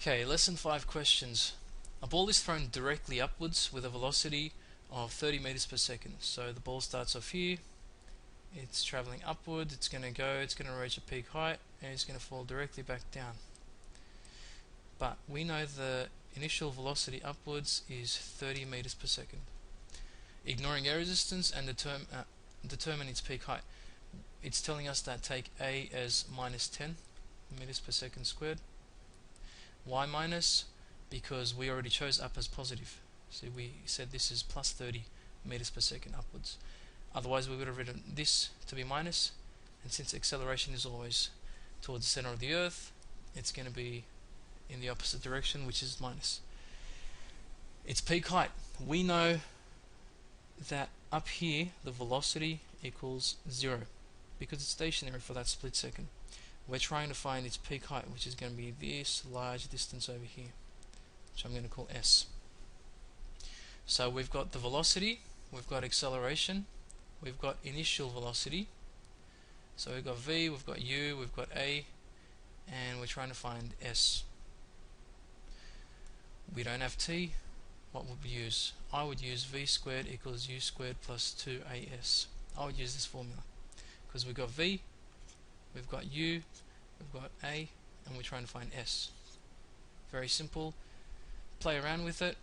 Okay, lesson 5 questions. A ball is thrown directly upwards with a velocity of 30 meters per second. So the ball starts off here, it's traveling upward, it's going to reach a peak height, and it's going to fall directly back down. But we know the initial velocity upwards is 30 meters per second. Ignoring air resistance and determine its peak height. It's telling us that take A as minus 10 meters per second squared. Why minus? Because we already chose up as positive. So we said this is plus 30 meters per second upwards. Otherwise we would have written this to be minus, and since acceleration is always towards the center of the earth, it's going to be in the opposite direction, which is minus. Its peak height. We know that up here the velocity equals 0 because it's stationary for that split second. We're trying to find its peak height, which is going to be this large distance over here, which I'm going to call S. So we've got the velocity, we've got acceleration, we've got initial velocity. So we've got V, we've got U, we've got A, and we're trying to find S. We don't have T. What would we use? I would use V squared equals U squared plus 2AS. I would use this formula because we've got V, we've got U, we've got A, and we're trying to find S. Very simple. Play around with it.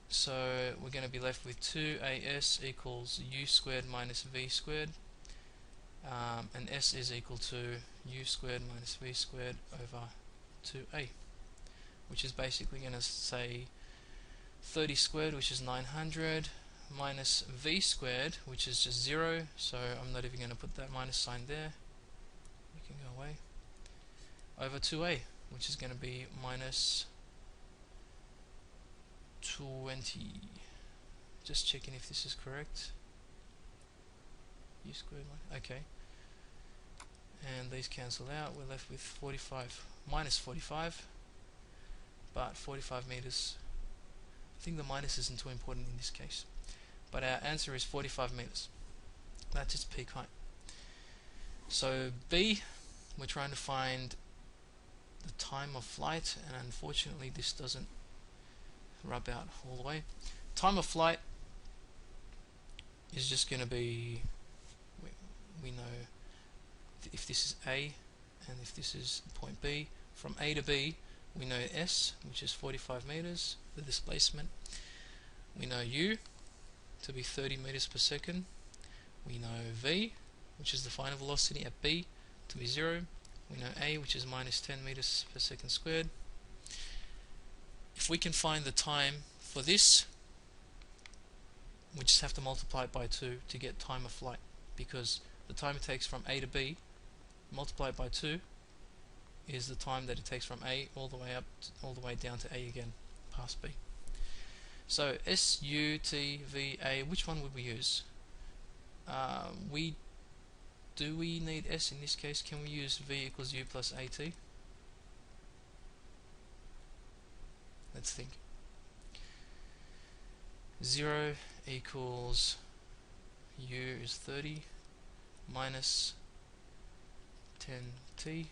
So we're going to be left with 2AS equals U squared minus V squared, and S is equal to U squared minus V squared over 2A, which is basically going to say 30 squared, which is 900, minus V squared, which is just 0, so I'm not even going to put that minus sign there. We can go away. Over 2A, which is going to be minus 20. Just checking if this is correct. U squared, okay. And these cancel out. We're left with 45, minus 45, but 45 meters. I think the minus isn't too important in this case. But our answer is 45 meters. That's its peak height. So B, we're trying to find the time of flight, and unfortunately this doesn't rub out all the way. Time of flight is just going to be, we know if this is A and if this is point B, from A to B we know S, which is 45 meters, the displacement. We know U to be 30 meters per second. We know V, which is the final velocity at B, to be 0. We know A, which is minus 10 meters per second squared. If we can find the time for this, we just have to multiply it by 2 to get time of flight, because the time it takes from A to B multiplied by 2 is the time that it takes from A all the way up all the way down to A again, past B. So S, U, T, V, A, which one would we use? Do we need S in this case? Can we use V equals U plus AT? Let's think. 0 equals U is 30 minus 10t.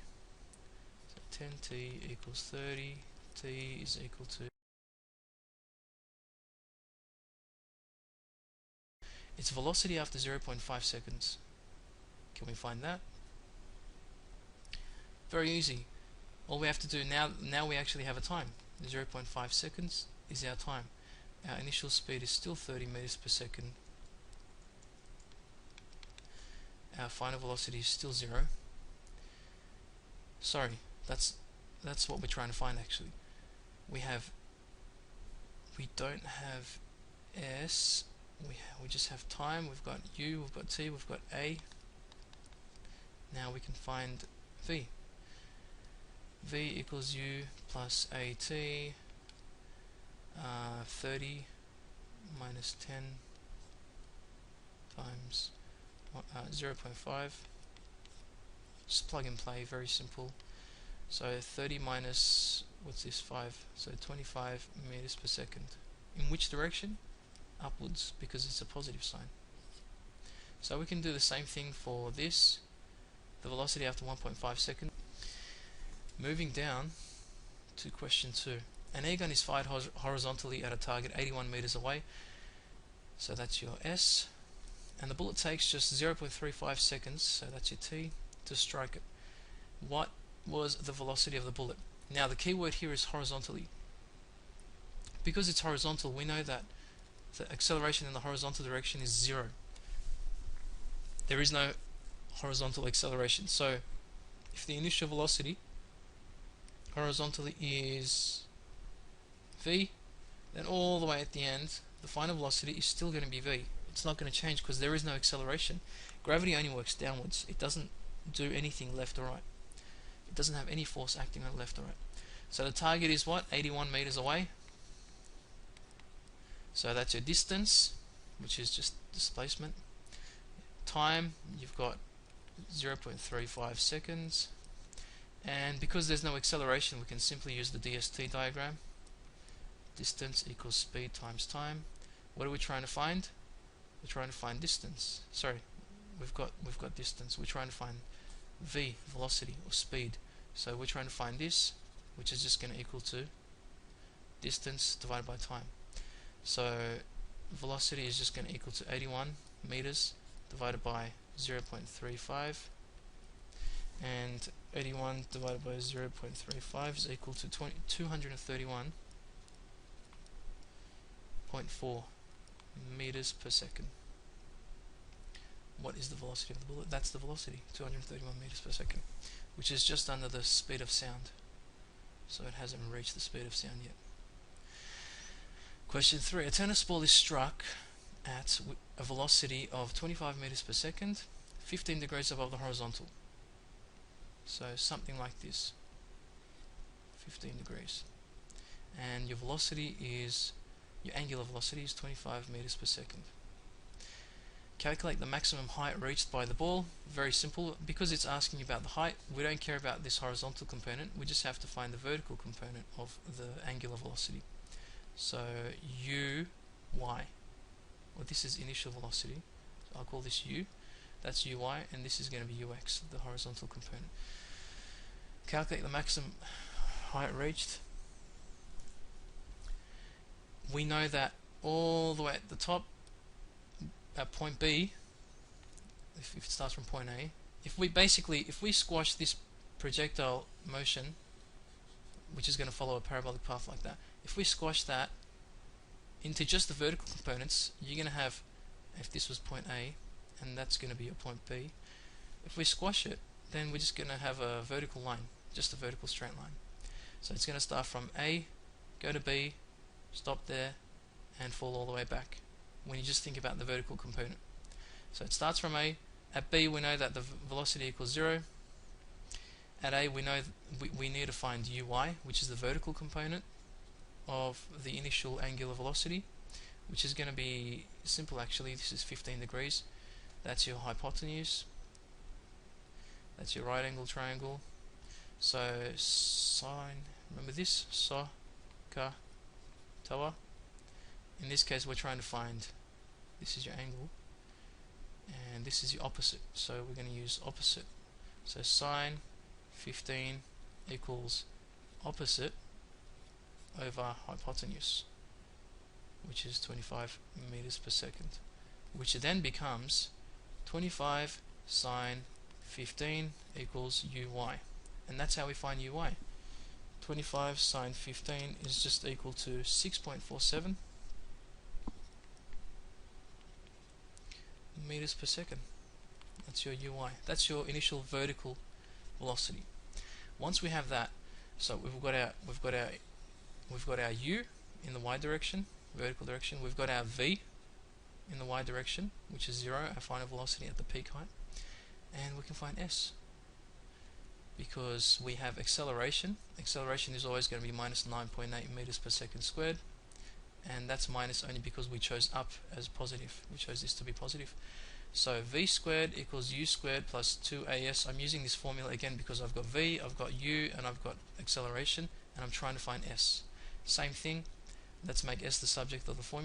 So 10t equals 30. T is equal to, its velocity after 0.5 seconds. Can we find that? Very easy. All we have to do now we actually have a time. 0.5 seconds is our time. Our initial speed is still 30 meters per second. Our final velocity is still 0. Sorry, that's what we're trying to find actually. We don't have S. We just have time. We've got U, we've got T, we've got A. Now we can find V. V equals U plus AT. 30 minus 10 times 0.5. Just plug and play, very simple. So 30 minus, what's this, 5? So 25 meters per second. In which direction? Upwards, because it's a positive sign. So we can do the same thing for this. The velocity after 1.5 seconds. Moving down to question 2. An air gun is fired horizontally at a target 81 meters away. So that's your S. And the bullet takes just 0.35 seconds, so that's your T, to strike it. What was the velocity of the bullet? Now the key word here is horizontally. Because it's horizontal, we know that the acceleration in the horizontal direction is 0. There is no horizontal acceleration. So if the initial velocity horizontally is v, then all the way at the end the final velocity is still going to be v. It's not going to change because there is no acceleration. Gravity only works downwards. It doesn't do anything left or right. It doesn't have any force acting on left or right. So the target is what? 81 meters away. So that's your distance, which is just displacement. Time, you've got 0.35 seconds. And because there's no acceleration, we can simply use the DST diagram. Distance equals speed times time. What are we trying to find? We're trying to find distance. Sorry, we've got distance. We're trying to find v, velocity or speed. So we're trying to find this, which is just going to equal to distance divided by time. So velocity is just going to equal to 81 meters divided by 0.35, and 81 divided by 0.35 is equal to 231.4 meters per second. What is the velocity of the bullet? That's the velocity, 231 meters per second, which is just under the speed of sound. So it hasn't reached the speed of sound yet. Question 3. A tennis ball is struck at a velocity of 25 meters per second, 15 degrees above the horizontal. So something like this, 15 degrees. And your velocity is, your angular velocity is 25 meters per second. Calculate the maximum height reached by the ball. Very simple. Because it's asking about the height, we don't care about this horizontal component. We just have to find the vertical component of the angular velocity. So u, y. Well, this is initial velocity. So I'll call this u. That's uy, and this is going to be ux, the horizontal component. Calculate the maximum height reached. We know that all the way at the top, at point B, if it starts from point A, if we squash this projectile motion, which is going to follow a parabolic path like that, if we squash that into just the vertical components, you're going to have, if this was point A, and that's going to be your point B, if we squash it, then we're just going to have a vertical line, just a vertical straight line. So it's going to start from A, go to B, stop there, and fall all the way back, when you just think about the vertical component. So it starts from A. At B we know that the velocity equals 0. At A we know we need to find uy, which is the vertical component of the initial angular velocity, which is going to be simple actually. This is 15 degrees. That's your hypotenuse. That's your right angle triangle. So sine, remember this, so, ka, tawa. In this case we're trying to find, this is your angle, and this is your opposite. So we're going to use opposite. So sine 15 equals opposite over hypotenuse, which is 25 meters per second, which then becomes 25 sine 15 equals uy, and that's how we find uy. 25 sine 15 is just equal to 6.47 meters per second. That's your uy. That's your initial vertical velocity. Once we have that, so we've got our u in the y direction, vertical direction. We've got our v in the y direction, which is 0, our final velocity at the peak height, and we can find s because we have acceleration. Acceleration is always going to be minus 9.8 meters per second squared, and that's minus only because we chose up as positive. We chose this to be positive. So v squared equals u squared plus 2as. I'm using this formula again because I've got v, I've got u, and I've got acceleration, and I'm trying to find s. Same thing, let's make s the subject of the formula.